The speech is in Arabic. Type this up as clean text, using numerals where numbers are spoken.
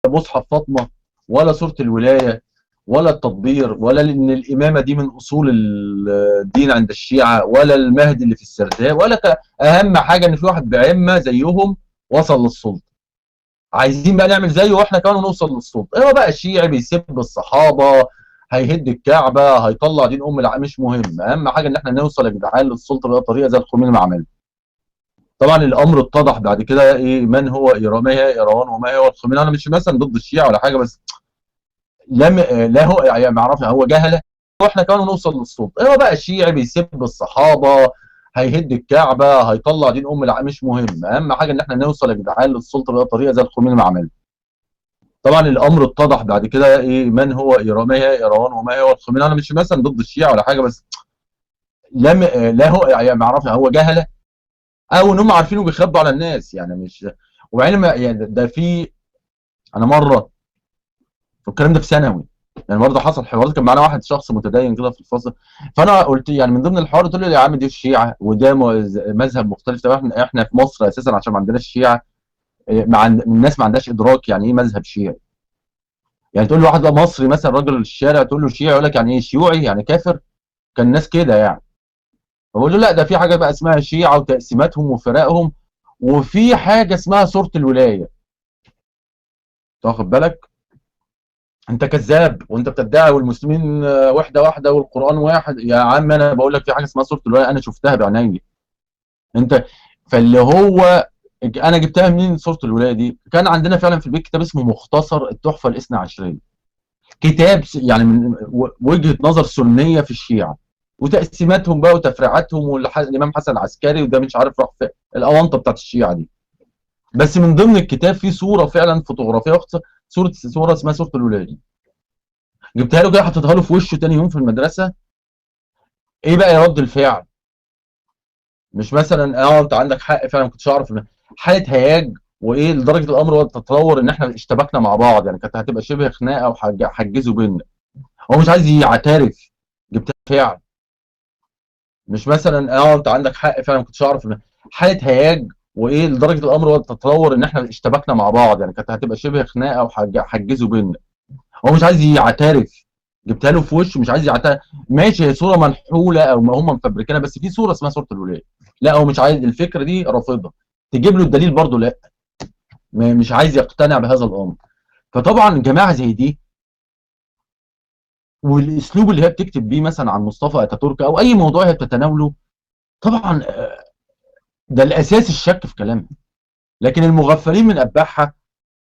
مصحف فاطمه، ولا سوره الولايه، ولا التطبير، ولا ان الامامه دي من اصول الدين عند الشيعه، ولا المهدي اللي في السرداب، ولا اهم حاجه ان في واحد بعمه زيهم وصل للسلطه. عايزين بقى نعمل زيه واحنا كمان نوصل للسلطه. هو بقى الشيعي بيسب الصحابه، هيهد الكعبه، هيطلع دين مش مهم، اهم حاجه ان احنا نوصل يا جدعان للسلطه بقى طريقه زي الخميني ما عمل. طبعا الامر اتضح بعد كده ايه من هو ايران، ما هي ايران وما هو الخميني. انا مش مثلا ضد الشيعه ولا حاجه، بس لم لا هو يعني ما يعرفش، هو جهله واحنا كمان نوصل للسلطه. هو بقى الشيعي بيسب الصحابه، هيهد الكعبه، هيطلع دين مش مهم، اهم حاجه ان احنا نوصل يا جدعان للسلطه بقى طريقه زي الخميني ما عمل. طبعا الامر اتضح بعد كده ايه من هو ايران، ما هي ايران وما هو الخميني. انا مش مثلا ضد الشيعه ولا حاجه، بس لم لا هو يعني ما يعرفش، هو جهله او ان هم عارفين وبيخبوا على الناس يعني. مش وبعدين يعني ده في، انا مره، والكلام ده في ثانوي يعني، برضه حصل حوار، كان معانا واحد شخص متدين كده في الفصل، فانا قلت يعني من ضمن الحوار، قلت له يا عم دي الشيعه وده مذهب مختلف تماما، احنا في مصر اساسا عشان ما عندناش شيعه، الناس ما عندهاش ادراك يعني ايه مذهب شيعي. يعني تقول له واحد بقى مصري مثلا راجل الشارع تقول له شيعي، يقول لك يعني ايه شيوعي يعني كافر. كان الناس كده يعني. بقول له لا، ده في حاجه بقى اسمها شيعه وتقسيماتهم وفرائهم، وفي حاجه اسمها سوره الولايه. تاخد بالك؟ انت كذاب وانت بتدعي والمسلمين وحده واحده والقران واحد. يا عم انا بقول لك في حاجه اسمها سوره الولايه، انا شفتها بعيني. انت فاللي هو انا جبتها منين سوره الولايه دي؟ كان عندنا فعلا في البيت كتاب اسمه مختصر التحفه الاثنى عشريه، كتاب يعني من وجهه نظر سنيه في الشيعه وتقسيماتهم بقى وتفريعاتهم، والامام حسن العسكري وده مش عارف راح في الاونطه بتاعت الشيعه دي. بس من ضمن الكتاب في صوره فعلا فوتوغرافيه، صوره اسمها سوره الولايه. جبتها له كده، حطيتها له في وشه تاني يوم في المدرسه. ايه بقى يا رد الفعل؟ مش مثلا انت عندك حق فعلا ما كنتش اعرف حاله هياج، وايه لدرجه الامر تتطور ان احنا اشتبكنا مع بعض، يعني كانت هتبقى شبه خناقه وحجزوا بينا. هو مش عايز يعترف. جبتها فعل. مش مثلا انت عندك حق فعلا ما كنتش اعرف حاله هياج، وايه لدرجه الامر تتطور ان احنا اشتبكنا مع بعض، يعني كانت هتبقى شبه خناقه وحجزوا بينا. هو مش عايز يعترف. جبتها له في وشه، مش عايز يعترف. ماشي، هي صوره منحوله او ما هم مفبركينها، بس في صوره اسمها صوره الولايه. لا هو مش عايز الفكره دي، رافضها. تجيب له الدليل برضه لا، مش عايز يقتنع بهذا الامر. فطبعا جماعه زي دي والاسلوب اللي هي بتكتب بيه مثلا عن مصطفى اتاتورك او اي موضوع هي بتتناوله، طبعا ده الاساس الشك في كلامها. لكن المغفلين من اتباعها